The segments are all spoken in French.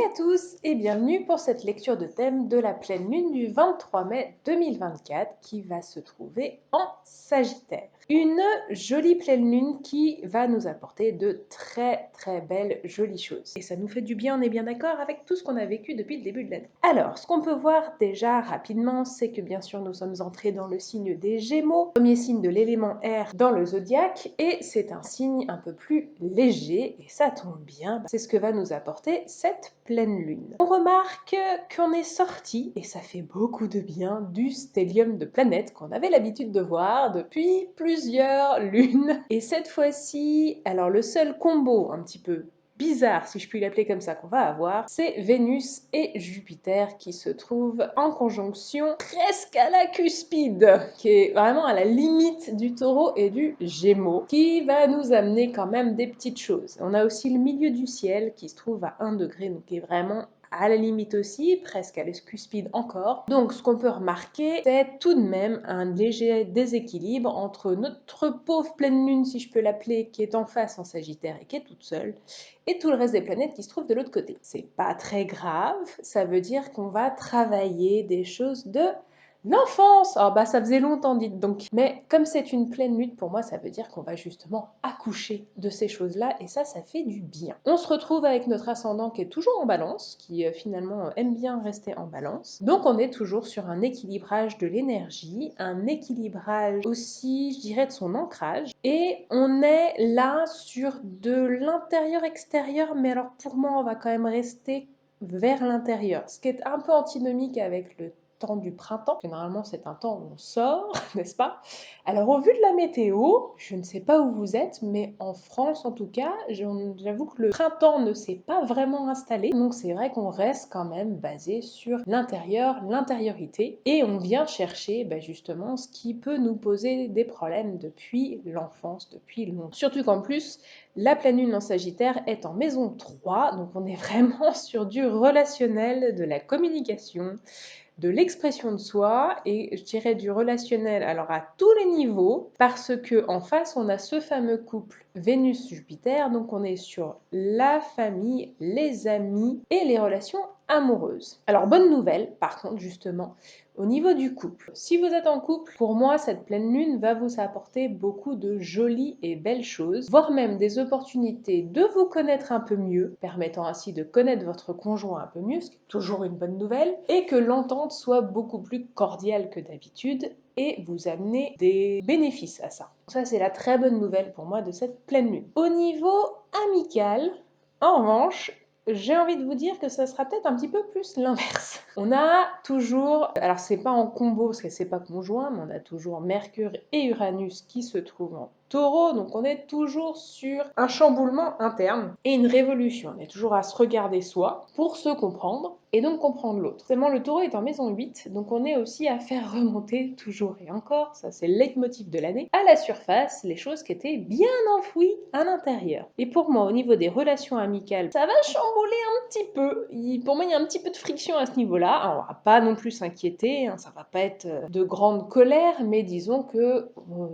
à tous et bienvenue pour cette lecture de thème de la pleine lune du 23 mai 2024 qui va se trouver en Sagittaire. Une jolie pleine lune qui va nous apporter de très belles jolies choses. Et ça nous fait du bien, on est bien d'accord avec tout ce qu'on a vécu depuis le début de l'année. Alors, ce qu'on peut voir déjà rapidement, c'est que bien sûr nous sommes entrés dans le signe des Gémeaux, premier signe de l'élément air dans le zodiaque, et c'est un signe un peu plus léger, et ça tombe bien, c'est ce que va nous apporter cette pleine lune. On remarque qu'on est sorti, et ça fait beaucoup de bien, du stellium de planètes qu'on avait l'habitude de voir depuis plusieurs lunes. Et cette fois-ci, alors le seul combo un petit peu bizarre, si je puis l'appeler comme ça, qu'on va avoir, c'est Vénus et Jupiter qui se trouvent en conjonction presque à la cuspide, qui est vraiment à la limite du Taureau et du Gémeaux, qui va nous amener quand même des petites choses. On a aussi le milieu du ciel qui se trouve à 1 degré, donc qui est vraiment à la limite aussi, presque à l'escuspide encore. Donc ce qu'on peut remarquer, c'est tout de même un léger déséquilibre entre notre pauvre pleine lune, si je peux l'appeler, qui est en face en Sagittaire et qui est toute seule, et tout le reste des planètes qui se trouvent de l'autre côté. C'est pas très grave, ça veut dire qu'on va travailler des choses de l'enfance. Ah bah ça faisait longtemps, dites donc. Mais comme c'est une pleine lune, pour moi, ça veut dire qu'on va justement accoucher de ces choses-là, et ça fait du bien. On se retrouve avec notre ascendant qui est toujours en balance, qui finalement aime bien rester en balance. Donc on est toujours sur un équilibrage de l'énergie, un équilibrage aussi, je dirais, de son ancrage. Et on est là sur de l'intérieur-extérieur, mais alors pour moi, on va quand même rester vers l'intérieur, ce qui est un peu antinomique avec le temps du printemps, que normalement c'est un temps où on sort, n'est-ce pas? Alors au vu de la météo, je ne sais pas où vous êtes, mais en France en tout cas, j'avoue que le printemps ne s'est pas vraiment installé, donc c'est vrai qu'on reste quand même basé sur l'intérieur, l'intériorité, et on vient chercher justement ce qui peut nous poser des problèmes depuis l'enfance, depuis longtemps. Surtout qu'en plus, la pleine lune en Sagittaire est en maison 3, donc on est vraiment sur du relationnel, de la communication, de l'expression de soi, et je dirais du relationnel alors à tous les niveaux, parce que en face on a ce fameux couple Vénus-Jupiter, donc on est sur la famille, les amis et les relations amoureuses. Alors bonne nouvelle par contre justement au niveau du couple. Si vous êtes en couple, pour moi cette pleine lune va vous apporter beaucoup de jolies et belles choses, voire même des opportunités de vous connaître un peu mieux, permettant ainsi de connaître votre conjoint un peu mieux, ce qui est toujours une bonne nouvelle, et que l'entente soit beaucoup plus cordiale que d'habitude et vous amener des bénéfices à ça. Ça c'est la très bonne nouvelle pour moi de cette pleine lune. Au niveau amical, en revanche, j'ai envie de vous dire que ça sera peut-être un petit peu plus l'inverse. On a toujours, alors c'est pas en combo parce que c'est pas conjoint, mais on a toujours Mercure et Uranus qui se trouvent en Taureau, donc on est toujours sur un chamboulement interne et une révolution. On est toujours à se regarder soi pour se comprendre et donc comprendre l'autre. Seulement le Taureau est en maison 8, donc on est aussi à faire remonter toujours et encore, ça c'est le leitmotiv de l'année, à la surface les choses qui étaient bien enfouies à l'intérieur. Et pour moi, au niveau des relations amicales, ça va chambouler un petit peu. Pour moi, il y a un petit peu de friction à ce niveau-là. Alors, on va pas non plus s'inquiéter, hein, ça va pas être de grande colère, mais disons que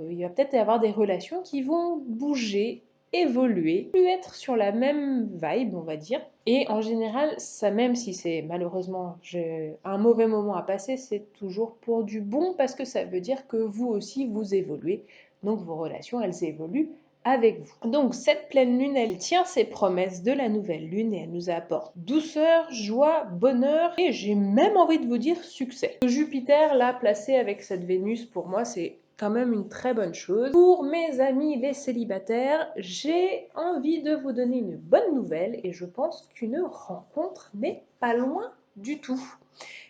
il va peut-être y avoir des relations qui vont bouger, évoluer, plus être sur la même vibe, on va dire. Et en général, ça, même si c'est malheureusement un mauvais moment à passer, c'est toujours pour du bon parce que ça veut dire que vous aussi vous évoluez. Donc vos relations, elles évoluent avec vous. Donc cette pleine lune, elle tient ses promesses de la nouvelle lune et elle nous apporte douceur, joie, bonheur et j'ai même envie de vous dire succès. Jupiter là placé avec cette Vénus, pour moi c'est quand même une très bonne chose. Pour mes amis les célibataires, j'ai envie de vous donner une bonne nouvelle et je pense qu'une rencontre n'est pas loin du tout.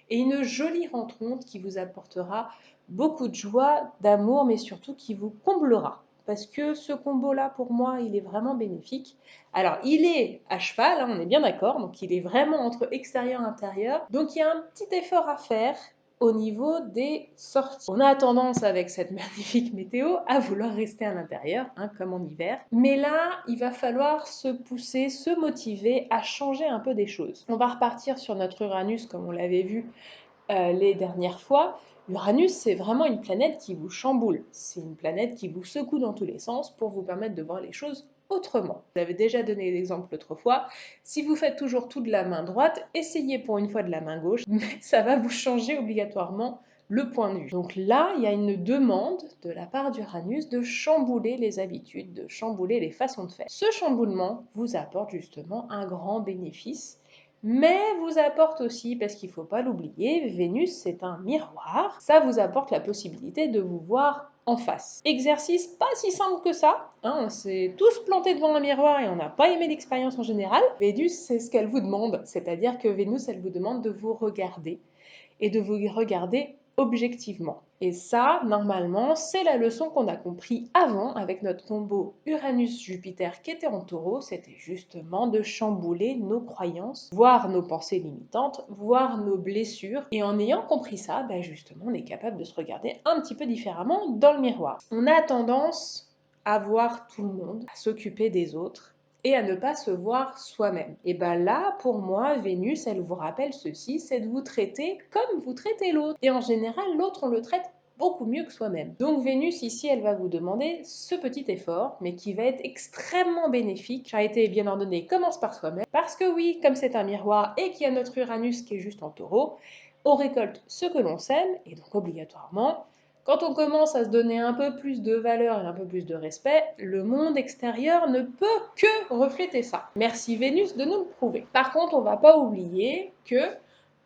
Et une jolie rencontre qui vous apportera beaucoup de joie, d'amour, mais surtout qui vous comblera. Parce que ce combo-là, pour moi, il est vraiment bénéfique. Alors, il est à cheval, hein, on est bien d'accord, donc il est vraiment entre extérieur et intérieur. Donc, il y a un petit effort à faire au niveau des sorties. On a tendance avec cette magnifique météo à vouloir rester à l'intérieur, hein, comme en hiver. Mais là, il va falloir se pousser, se motiver à changer un peu des choses. On va repartir sur notre Uranus comme on l'avait vu les dernières fois. Uranus, c'est vraiment une planète qui vous chamboule. C'est une planète qui vous secoue dans tous les sens pour vous permettre de voir les choses autrement. Vous avez déjà donné l'exemple l'autre fois. Si vous faites toujours tout de la main droite, essayez pour une fois de la main gauche, mais ça va vous changer obligatoirement le point de vue. Donc là, il y a une demande de la part d'Uranus de chambouler les habitudes, de chambouler les façons de faire. Ce chamboulement vous apporte justement un grand bénéfice, mais vous apporte aussi, parce qu'il ne faut pas l'oublier, Vénus c'est un miroir, ça vous apporte la possibilité de vous voir en face. Exercice pas si simple que ça, hein, on s'est tous plantés devant un miroir et on n'a pas aimé l'expérience en général. Vénus c'est ce qu'elle vous demande, c'est-à-dire que Vénus elle vous demande de vous regarder et de vous regarder objectivement. Et ça, normalement, c'est la leçon qu'on a compris avant avec notre combo Uranus-Jupiter qui était en taureau, c'était justement de chambouler nos croyances, voir nos pensées limitantes, voir nos blessures. Et en ayant compris ça, ben justement, on est capable de se regarder un petit peu différemment dans le miroir. On a tendance à voir tout le monde, à s'occuper des autres, et à ne pas se voir soi-même. Et bien là, pour moi, Vénus, elle vous rappelle ceci, c'est de vous traiter comme vous traitez l'autre. Et en général, l'autre, on le traite beaucoup mieux que soi-même. Donc Vénus, ici, elle va vous demander ce petit effort, mais qui va être extrêmement bénéfique. Charité bien ordonnée commence par soi-même, parce que oui, comme c'est un miroir et qu'il y a notre Uranus qui est juste en taureau, on récolte ce que l'on sème, et donc obligatoirement, quand on commence à se donner un peu plus de valeur et un peu plus de respect, le monde extérieur ne peut que refléter ça. Merci Vénus de nous le prouver. Par contre, on ne va pas oublier que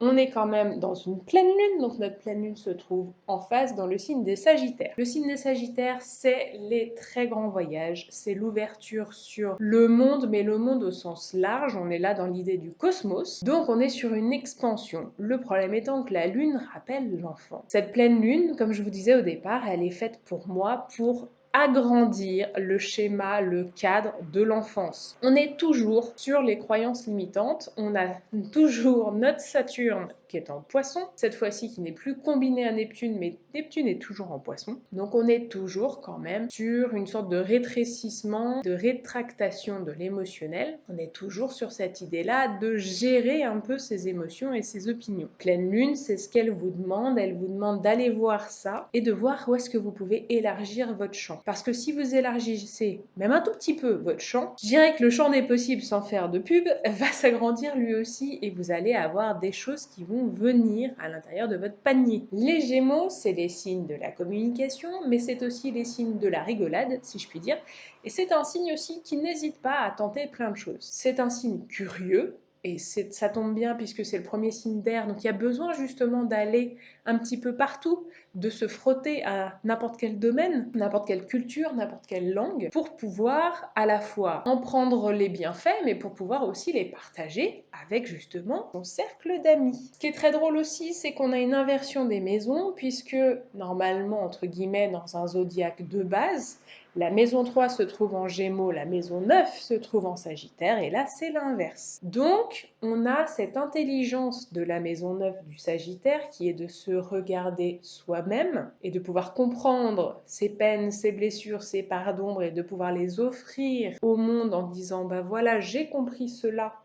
on est quand même dans une pleine lune, donc notre pleine lune se trouve en face dans le signe des Sagittaires. Le signe des Sagittaires, c'est les très grands voyages, c'est l'ouverture sur le monde, mais le monde au sens large, on est là dans l'idée du cosmos, donc on est sur une expansion. Le problème étant que la lune rappelle l'enfant. Cette pleine lune, comme je vous disais au départ, elle est faite pour moi pour agrandir le schéma, le cadre de l'enfance. On est toujours sur les croyances limitantes, on a toujours notre Saturne qui est en poisson, cette fois-ci qui n'est plus combiné à Neptune, mais Neptune est toujours en poisson. Donc on est toujours quand même sur une sorte de rétrécissement, de rétractation de l'émotionnel. On est toujours sur cette idée-là de gérer un peu ses émotions et ses opinions. Pleine lune, c'est ce qu'elle vous demande. Elle vous demande d'aller voir ça et de voir où est-ce que vous pouvez élargir votre champ. Parce que si vous élargissez même un tout petit peu votre champ, je dirais que le champ des possibles, sans faire de pub, va s'agrandir lui aussi et vous allez avoir des choses qui vont venir à l'intérieur de votre panier. Les Gémeaux, c'est les signes de la communication, mais c'est aussi les signes de la rigolade, si je puis dire. Et c'est un signe aussi qui n'hésite pas à tenter plein de choses. C'est un signe curieux, et ça tombe bien puisque c'est le premier signe d'air, donc il y a besoin justement d'aller un petit peu partout, de se frotter à n'importe quel domaine, n'importe quelle culture, n'importe quelle langue, pour pouvoir à la fois en prendre les bienfaits, mais pour pouvoir aussi les partager avec justement son cercle d'amis. Ce qui est très drôle aussi, c'est qu'on a une inversion des maisons, puisque normalement, entre guillemets, dans un zodiaque de base, la maison 3 se trouve en Gémeaux, la maison 9 se trouve en Sagittaire, et là c'est l'inverse. Donc on a cette intelligence de la maison 9 du Sagittaire qui est de se regarder soi-même et de pouvoir comprendre ses peines, ses blessures, ses parts d'ombre et de pouvoir les offrir au monde en disant bah voilà, j'ai compris cela.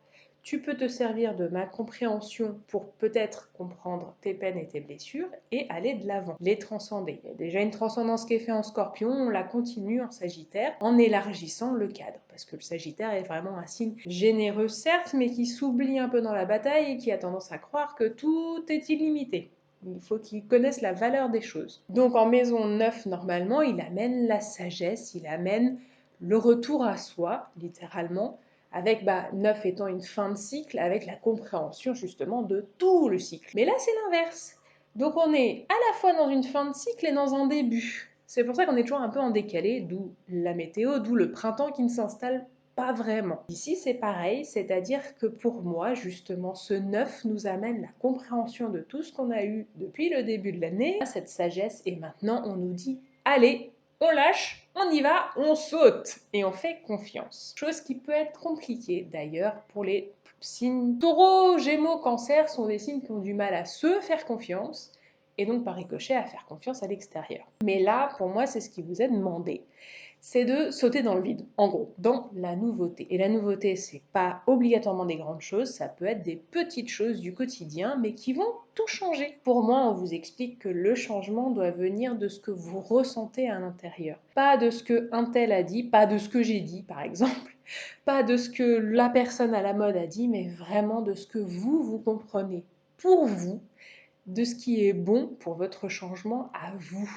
Tu peux te servir de ma compréhension pour peut-être comprendre tes peines et tes blessures et aller de l'avant, les transcender. Il y a déjà une transcendance qui est faite en Scorpion, on la continue en Sagittaire en élargissant le cadre. Parce que le Sagittaire est vraiment un signe généreux certes, mais qui s'oublie un peu dans la bataille et qui a tendance à croire que tout est illimité. Il faut qu'il connaisse la valeur des choses. Donc en maison 9, normalement, il amène la sagesse, il amène le retour à soi, littéralement, avec 9 étant une fin de cycle, avec la compréhension justement de tout le cycle. Mais là, c'est l'inverse. Donc on est à la fois dans une fin de cycle et dans un début. C'est pour ça qu'on est toujours un peu en décalé, d'où la météo, d'où le printemps qui ne s'installe pas vraiment. Ici, c'est pareil, c'est-à-dire que pour moi, justement, ce 9 nous amène la compréhension de tout ce qu'on a eu depuis le début de l'année, cette sagesse, et maintenant on nous dit, allez, on lâche, on y va, on saute et on fait confiance. Chose qui peut être compliquée d'ailleurs pour les signes Taureau, Gémeaux, Cancer sont des signes qui ont du mal à se faire confiance et donc par ricochet à faire confiance à l'extérieur. Mais là, pour moi, c'est ce qui vous est demandé. C'est de sauter dans le vide, en gros, dans la nouveauté. Et la nouveauté, c'est pas obligatoirement des grandes choses, ça peut être des petites choses du quotidien, mais qui vont tout changer. Pour moi, on vous explique que le changement doit venir de ce que vous ressentez à l'intérieur. Pas de ce que un tel a dit, pas de ce que j'ai dit, par exemple, pas de ce que la personne à la mode a dit, mais vraiment de ce que vous comprenez pour vous, de ce qui est bon pour votre changement à vous.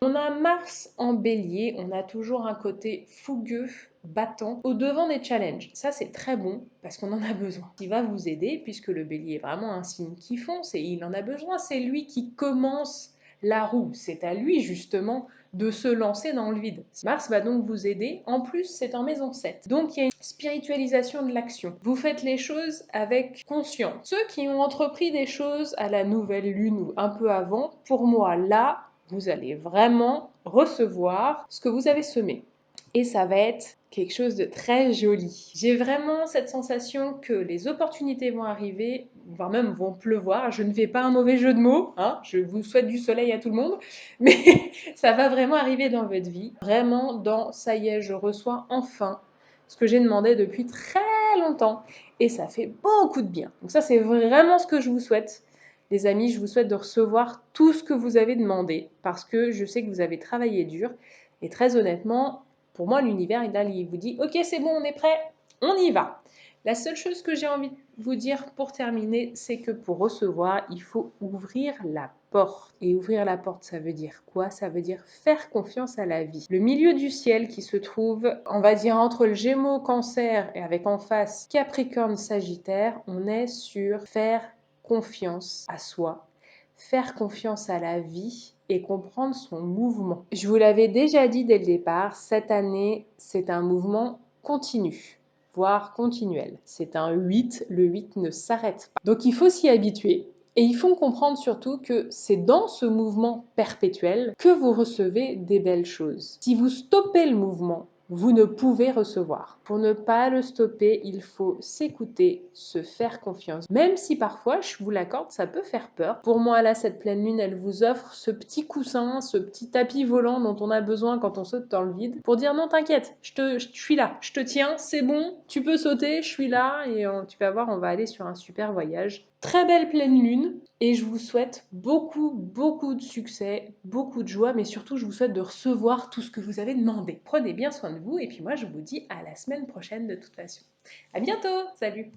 On a Mars en bélier, on a toujours un côté fougueux, battant, au devant des challenges. Ça, c'est très bon parce qu'on en a besoin. Il va vous aider puisque le bélier est vraiment un signe qui fonce et il en a besoin. C'est lui qui commence la roue. C'est à lui, justement, de se lancer dans le vide. Mars va donc vous aider. En plus, c'est en maison 7. Donc, il y a une spiritualisation de l'action. Vous faites les choses avec conscience. Ceux qui ont entrepris des choses à la nouvelle lune ou un peu avant, pour moi, là, vous allez vraiment recevoir ce que vous avez semé. Et ça va être quelque chose de très joli. J'ai vraiment cette sensation que les opportunités vont arriver, voire même vont pleuvoir. Je ne fais pas un mauvais jeu de mots, hein, je vous souhaite du soleil à tout le monde, mais ça va vraiment arriver dans votre vie. Vraiment dans, ça y est, je reçois enfin ce que j'ai demandé depuis très longtemps. Et ça fait beaucoup de bien. Donc ça, c'est vraiment ce que je vous souhaite. Les amis, je vous souhaite de recevoir tout ce que vous avez demandé parce que je sais que vous avez travaillé dur et très honnêtement, pour moi, l'univers, il vous dit « Ok, c'est bon, on est prêt, on y va ». La seule chose que j'ai envie de vous dire pour terminer, c'est que pour recevoir, il faut ouvrir la porte. Et ouvrir la porte, ça veut dire quoi? Ça veut dire faire confiance à la vie. Le milieu du ciel qui se trouve, on va dire, entre le Gémeaux, Cancer et avec en face Capricorne, Sagittaire, on est sur faire confiance à soi, faire confiance à la vie et comprendre son mouvement. Je vous l'avais déjà dit dès le départ, cette année, c'est un mouvement continu, voire continuel. C'est un 8, le 8 ne s'arrête pas. Donc il faut s'y habituer. Et il faut comprendre surtout que c'est dans ce mouvement perpétuel que vous recevez des belles choses. Si vous stoppez le mouvement, vous ne pouvez recevoir. Pour ne pas le stopper, il faut s'écouter, se faire confiance. Même si parfois, je vous l'accorde, ça peut faire peur. Pour moi, là, cette pleine lune, elle vous offre ce petit coussin, ce petit tapis volant dont on a besoin quand on saute dans le vide, pour dire non, t'inquiète, je suis là, je te tiens, c'est bon, tu peux sauter, je suis là, et tu vas voir, on va aller sur un super voyage. Très belle pleine lune, et je vous souhaite beaucoup de succès, beaucoup de joie, mais surtout je vous souhaite de recevoir tout ce que vous avez demandé. Prenez bien soin de vous, et puis moi je vous dis à la semaine prochaine de toute façon. À bientôt, salut!